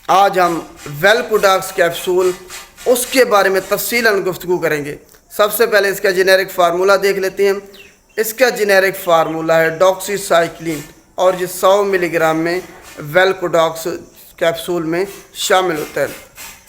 آج ہم ویلکوڈاکس کیپسول اس کے بارے میں تفصیلاً گفتگو کریں گے۔ سب سے پہلے اس کا جنیرک فارمولہ دیکھ لیتے ہیں۔ اس کا جنیرک فارمولہ ہے ڈاکسی سائکلین، اور یہ 100 ملی گرام میں ویلکوڈاکس کیپسول میں شامل ہوتا ہے۔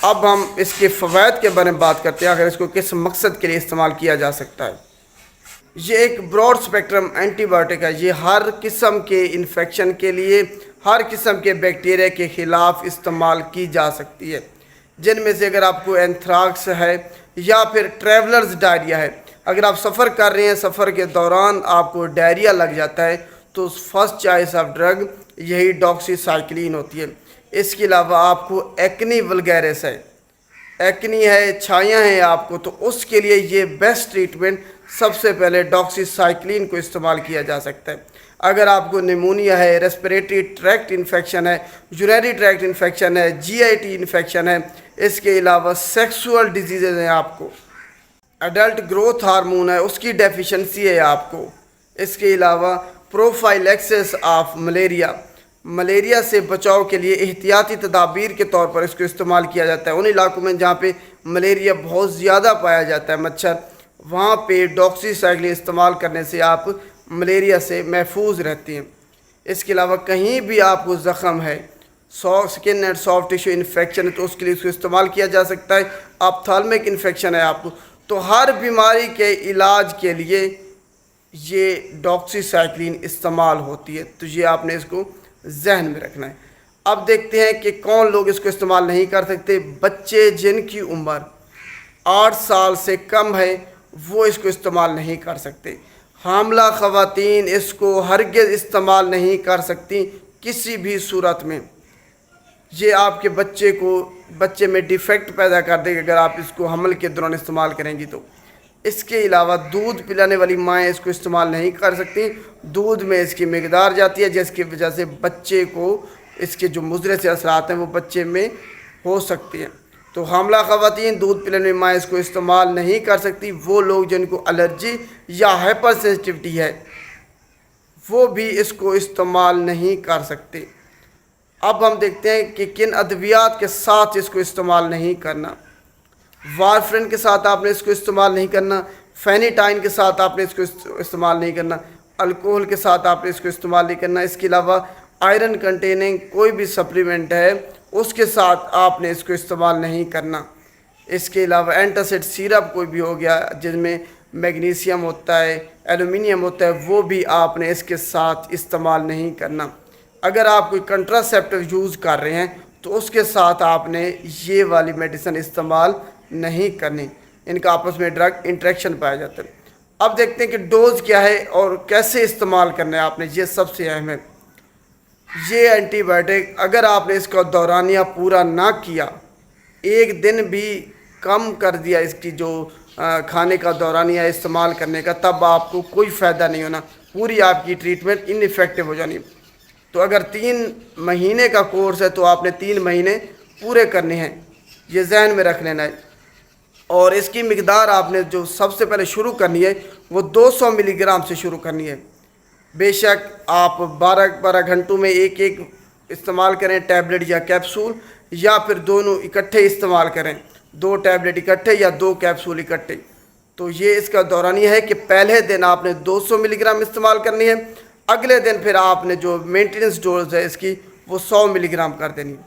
اب ہم اس کے فوائد کے بارے میں بات کرتے ہیں، اگر اس کو کس مقصد کے لیے استعمال کیا جا سکتا ہے۔ یہ ایک براڈ اسپیکٹرم اینٹی بائیوٹک ہے۔ یہ ہر قسم کے انفیکشن کے لیے، ہر قسم کے بیکٹیریا کے خلاف استعمال کی جا سکتی ہے، جن میں سے اگر آپ کو اینتھراکس ہے یا پھر ٹریولرز ڈائریا ہے، اگر آپ سفر کر رہے ہیں، سفر کے دوران آپ کو ڈائریا لگ جاتا ہے، تو فرسٹ چوائس آف ڈرگ یہی ڈاکسی سائکلین ہوتی ہے۔ اس کے علاوہ آپ کو ایکنی ولگیرس ہے، ایکنی ہے، چھائیاں ہیں آپ کو، تو اس کے لیے یہ بیسٹ ٹریٹمنٹ سب سے پہلے ڈاکسی سائکلین کو استعمال کیا جا سکتا ہے۔ اگر آپ کو نیمونیا ہے، ریسپریٹری ٹریکٹ انفیکشن ہے، یورینری ٹریکٹ انفیکشن ہے، جی آئی ٹی انفیکشن ہے، اس کے علاوہ سیکسول ڈیزیزز ہیں آپ کو، ایڈلٹ گروتھ ہارمون ہے اس کی ڈیفیشنسی ہے آپ کو، اس کے علاوہ پروفائلیکسس آف ملیریا سے بچاؤ کے لیے احتیاطی تدابیر کے طور پر اس کو استعمال کیا جاتا ہے۔ ان علاقوں میں جہاں پہ ملیریا بہت زیادہ پایا جاتا ہے، مچھر، وہاں پہ ڈاکسی سائکلین استعمال کرنے سے آپ ملیریا سے محفوظ رہتے ہیں۔ اس کے علاوہ کہیں بھی آپ کو زخم ہے، سکن اینڈ سافٹ ٹیشو انفیکشن ہے، تو اس کے لیے اس کو استعمال کیا جا سکتا ہے۔ آپتھالمک انفیکشن ہے آپ کو، تو ہر بیماری کے علاج کے لیے یہ ڈاکسی سائکلین استعمال ہوتی ہے، تو یہ آپ نے اس کو ذہن میں رکھنا ہے۔ اب دیکھتے ہیں کہ کون لوگ اس کو استعمال نہیں کر سکتے۔ بچے جن کی عمر 8 سال سے کم ہے وہ اس کو استعمال نہیں کر سکتے۔ حاملہ خواتین اس کو ہرگز استعمال نہیں کر سکتی کسی بھی صورت میں۔ یہ آپ کے بچے میں ڈیفیکٹ پیدا کر دے گا اگر آپ اس کو حمل کے دوران استعمال کریں گی تو۔ اس کے علاوہ دودھ پلانے والی مائیں اس کو استعمال نہیں کر سکتی۔ دودھ میں اس کی مقدار جاتی ہے، جس کی وجہ سے بچے کو اس کے جو مضر سے اثرات ہیں وہ بچے میں ہو سکتے ہیں۔ تو حاملہ خواتین دودھ پلانے والی مائیں اس کو استعمال نہیں کر سکتی۔ وہ لوگ جن کو الرجی یا ہائپر سینسٹیوٹی ہے وہ بھی اس کو استعمال نہیں کر سکتے۔ اب ہم دیکھتے ہیں کہ کن ادویات کے ساتھ اس کو استعمال نہیں کرنا۔ وارفرین کے ساتھ آپ نے اس کو استعمال نہیں کرنا، فینیٹائن کے ساتھ آپ نے اس کو استعمال نہیں کرنا، الکوہل کے ساتھ آپ نے اس کو استعمال نہیں کرنا۔ اس کے علاوہ آئرن کنٹیننگ کوئی بھی سپلیمنٹ ہے اس کے ساتھ آپ نے اس کو استعمال نہیں کرنا۔ اس کے علاوہ اینٹاسڈ سیرپ کوئی بھی ہو گیا جس میں میگنیشیم ہوتا ہے، ایلومینیم ہوتا ہے، وہ بھی آپ نے اس کے ساتھ استعمال نہیں کرنا۔ اگر آپ کوئی کنٹراسیپٹیو یوز کر رہے ہیں تو اس کے ساتھ آپ نے یہ والی میڈیسن استعمال نہیں کرنی، ان کا آپس میں ڈرگ انٹریکشن پایا جاتا ہے۔ اب دیکھتے ہیں کہ ڈوز کیا ہے اور کیسے استعمال کرنا ہے آپ نے، یہ سب سے اہم ہے۔ یہ اینٹی بائیوٹک اگر آپ نے اس کا دورانیہ پورا نہ کیا، ایک دن بھی کم کر دیا اس کی جو کھانے کا دورانیہ استعمال کرنے کا، تب آپ کو کوئی فائدہ نہیں ہونا، پوری آپ کی ٹریٹمنٹ ان ایفیکٹو ہو جانی۔ تو اگر 3 مہینے کا کورس ہے تو آپ نے 3 مہینے پورے کرنے ہیں، یہ ذہن میں رکھ لینا ہے۔ اور اس کی مقدار آپ نے جو سب سے پہلے شروع کرنی ہے وہ 200 ملی گرام سے شروع کرنی ہے۔ بے شک آپ 12 گھنٹوں میں ایک استعمال کریں، ٹیبلٹ یا کیپسول، یا پھر دونوں اکٹھے استعمال کریں، 2 ٹیبلٹ اکٹھے یا 2 کیپسول اکٹھے۔ تو یہ اس کا دورانیہ ہے کہ پہلے دن آپ نے 200 ملی گرام استعمال کرنی ہے، اگلے دن پھر آپ نے جو مینٹیننس ڈوز ہے اس کی وہ 100 ملی گرام کر دینی ہے۔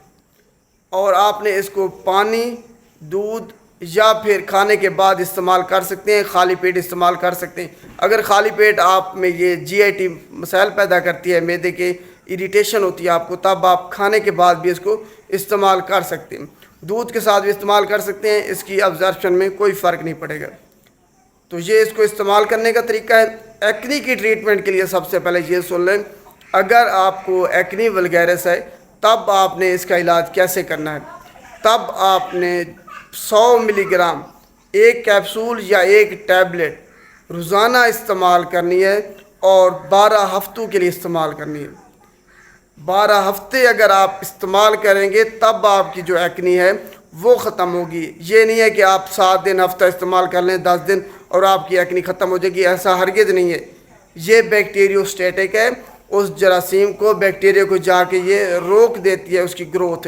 اور آپ نے اس کو پانی، دودھ یا پھر کھانے کے بعد استعمال کر سکتے ہیں، خالی پیٹ استعمال کر سکتے ہیں۔ اگر خالی پیٹ آپ میں یہ جی آئی ٹی مسائل پیدا کرتی ہے، معدے کے اریٹیشن ہوتی ہے آپ کو، تب آپ کھانے کے بعد بھی اس کو استعمال کر سکتے ہیں۔ دودھ کے ساتھ بھی استعمال کر سکتے ہیں، اس کی ابزارپشن میں کوئی فرق نہیں پڑے گا۔ تو یہ اس کو استعمال کرنے کا طریقہ ہے۔ ایکنی کی ٹریٹمنٹ کے لیے سب سے پہلے یہ سن لیں، اگر آپ کو ایکنی ولگیرس ہے تب آپ نے اس کا علاج کیسے کرنا ہے۔ تب آپ نے 100 ملی گرام ایک کیپسول یا ایک ٹیبلٹ روزانہ استعمال کرنی ہے اور 12 ہفتوں کے لیے استعمال کرنی ہے۔ 12 ہفتے اگر آپ استعمال کریں گے تب آپ کی جو ایکنی ہے وہ ختم ہوگی۔ یہ نہیں ہے کہ آپ 7 دن ہفتہ استعمال کر لیں، 10 دن اور آپ کی ایکنی ختم ہو جائے گی، ایسا ہرگز نہیں ہے۔ یہ بیکٹیریوسٹیٹک ہے، اس جراثیم کو، بیکٹیریا کو جا کے یہ روک دیتی ہے اس کی گروتھ،